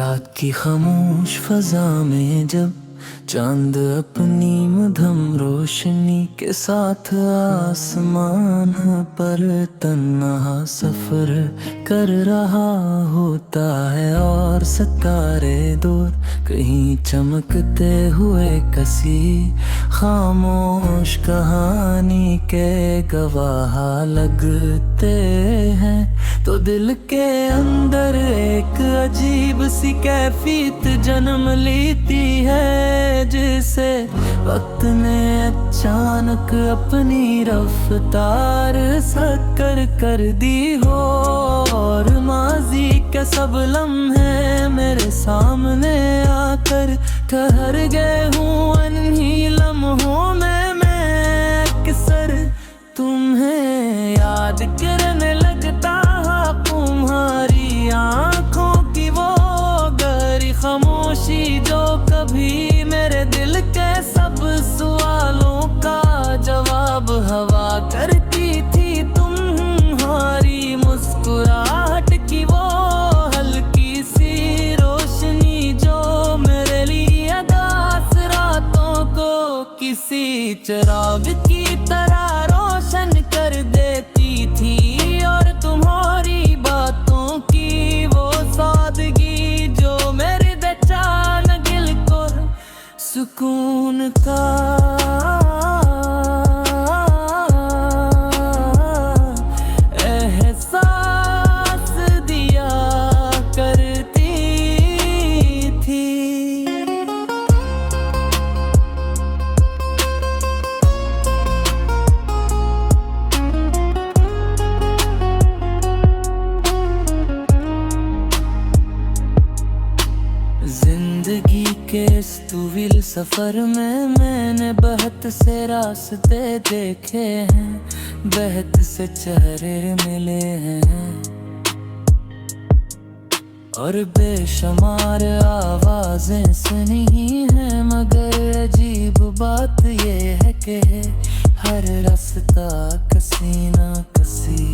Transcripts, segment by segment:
रात की खामोश फजा में जब चांद अपनी मधम रोशनी के साथ आसमान पर तन्हा सफर कर रहा होता है और सितारे दूर कहीं चमकते हुए किसी खामोश कहानी के गवाह लगते हैं, तो दिल के अंदर एक अजीब सी कैफियत जन्म लेती है, जिसे वक्त ने अचानक अपनी रफ्तार सक्कर कर दी हो। और माजी के सब लम्हे मेरे सामने आकर ठहर गए हूँ इन्हीं लम्हों में मैं अक्सर तुम्हें याद करने लगता तुम्हारी आंखों की वो गहरी खामोशी जो कभी मेरे दिल के सब सवालों का जवाब हवा करती थी। तुम्हारी मुस्कुराहट की वो हल्की सी रोशनी जो मेरे लिए अदास रातों को किसी चिराग की तरह रोशन कर देती थी। और तुम्हारी बातों की वो सादगी जो मेरे बेचैन दिल को सुकून का एहसास दिया करती थी। जिंदगी के इस तवील सफर में मैंने बहुत से रास्ते देखे हैं, बहुत से चेहरे मिले हैं और बेशुमार आवाजें सुनी हैं, मगर अजीब बात ये है कि हर रास्ता कसी ना कसी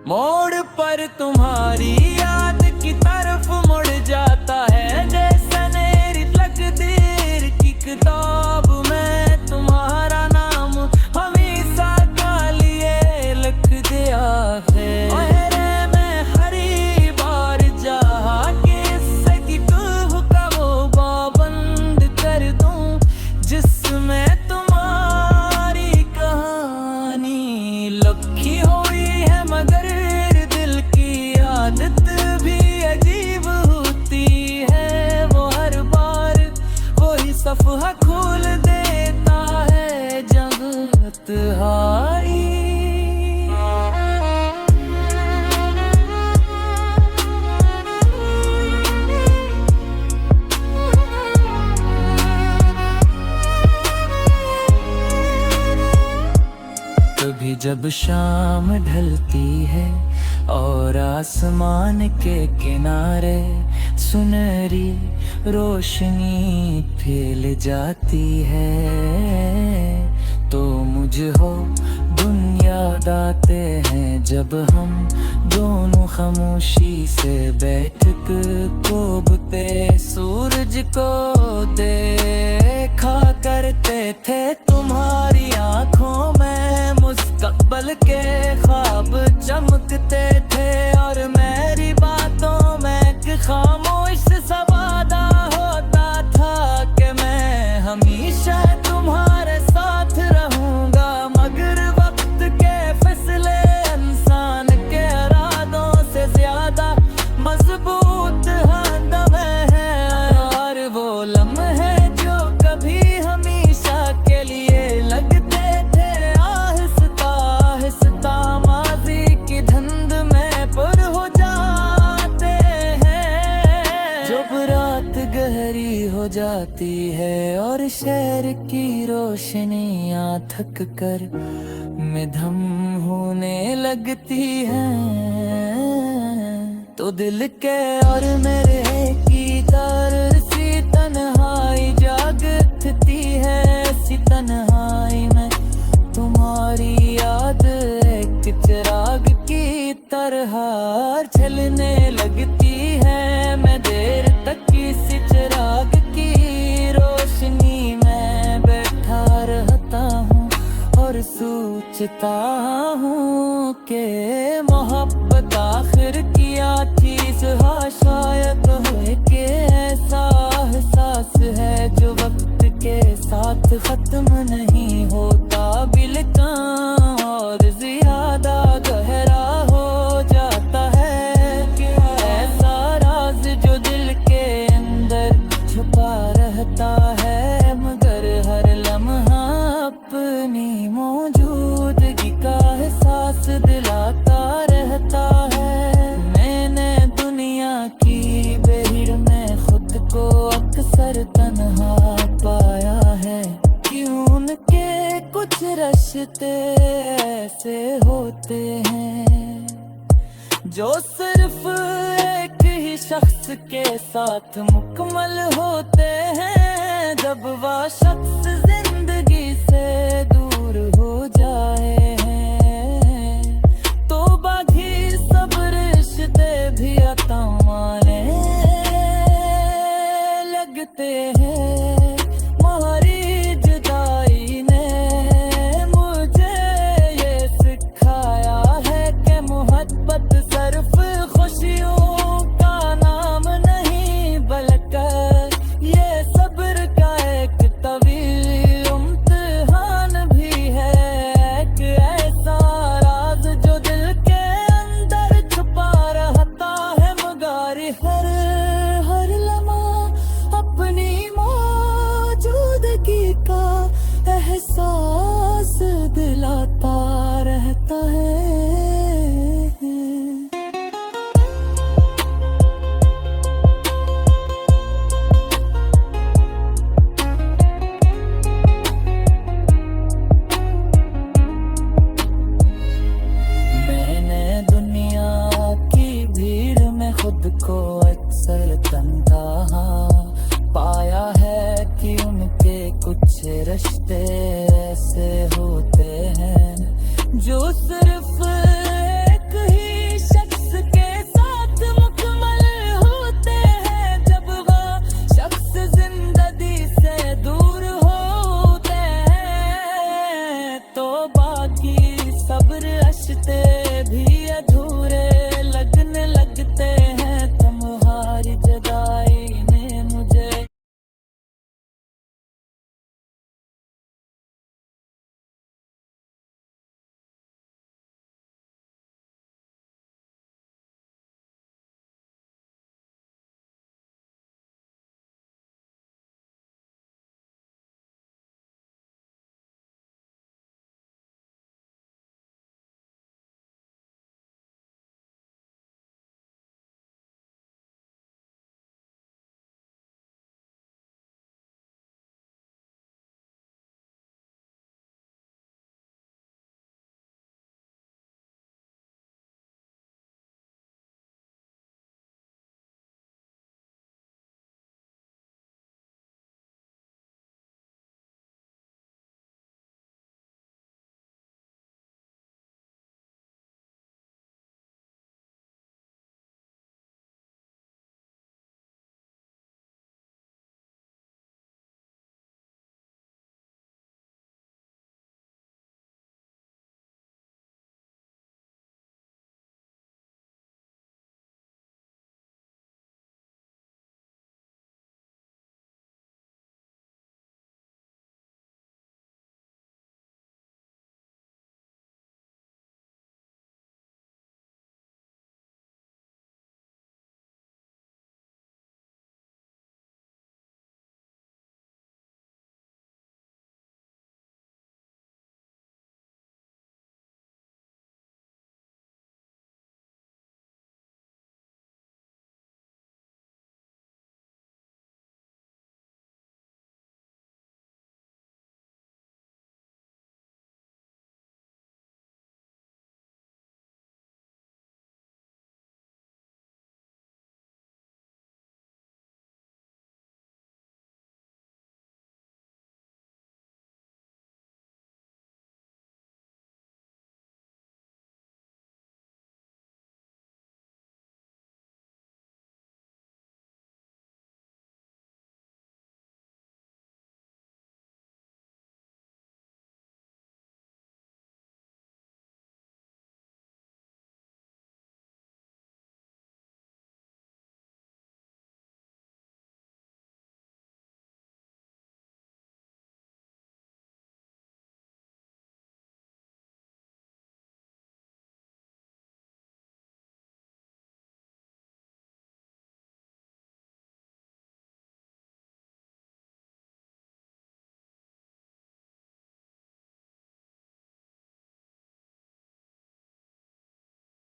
मोड़ पर तुम्हारी याद की तरफ मुड़ जाता है। जैसे मेरी तकदीर की किताब में तुम्हारा नाम हमेशा का लिए लिख दिया है। मैं हरी बार जहाँ किस्से की तूह का वो पाबंद कर दूं, जिसमें तुम्हारी कहानी लिखी हुई है, मगर दिल की आदत भी अजीब होती है। वो हर बार वही सफ़हा खोल देता है जब तन्हाई। कभी जब शाम ढलती है और आसमान के किनारे सुनहरी रोशनी फैल जाती है, तो मुझे हो दुनिया याद आते हैं जब हम दोनों खामोशी से बैठ कर कोबते सूरज को देखा करते थे। तुम्हारी आंखों में मुस्तकबल के ख्वाब चमकते थे और मेरी बातों में एक खामोश सा वादा होता था कि मैं हमेशा तुम्हारे साथ रहूंगा। मगर वक्त के फैसले इंसान के इरादों से ज्यादा मजबूत हरदम है, और वो लम्हे जो कभी हमेशा के लिए लगते थे आहिस्ता आहिस्ता माजी की धुंध में पुर हो जाते हैं। जब रात गहरी हो जाती है और शहर की रोशनियां थक कर मध्यम होने लगती हैं, तो दिल के और मेरे की दर सी तन्हाई जागती है। ऐसी तन्हाई में तुम्हारी याद एक चिराग की तरह छलने लगती है। मैं सोचता हूँ कि मोहब्बत आखिर क्या चीज है, शायद है कि ऐसा एहसास है जो वक्त के साथ खत्म नहीं होता, बिल्कुल और ज्यादा गहरा हो जाता है। ऐसा राज जो दिल के अंदर छुपा रहता है, मगर हर लम्हा अपनी मौजूदगी का एहसास दिलाता रहता है। मैंने दुनिया की भीड़ में खुद को अक्सर तन्हा पाया है, क्यों उनके कुछ रिश्ते ऐसे होते हैं जो सिर्फ एक ही शख्स के साथ मुकम्मल होते हैं। जब वह शख्स जिंदगी से दूर हो जाए हैं, तो बाकी सब रिश्ते भी अतामाने लगते हैं।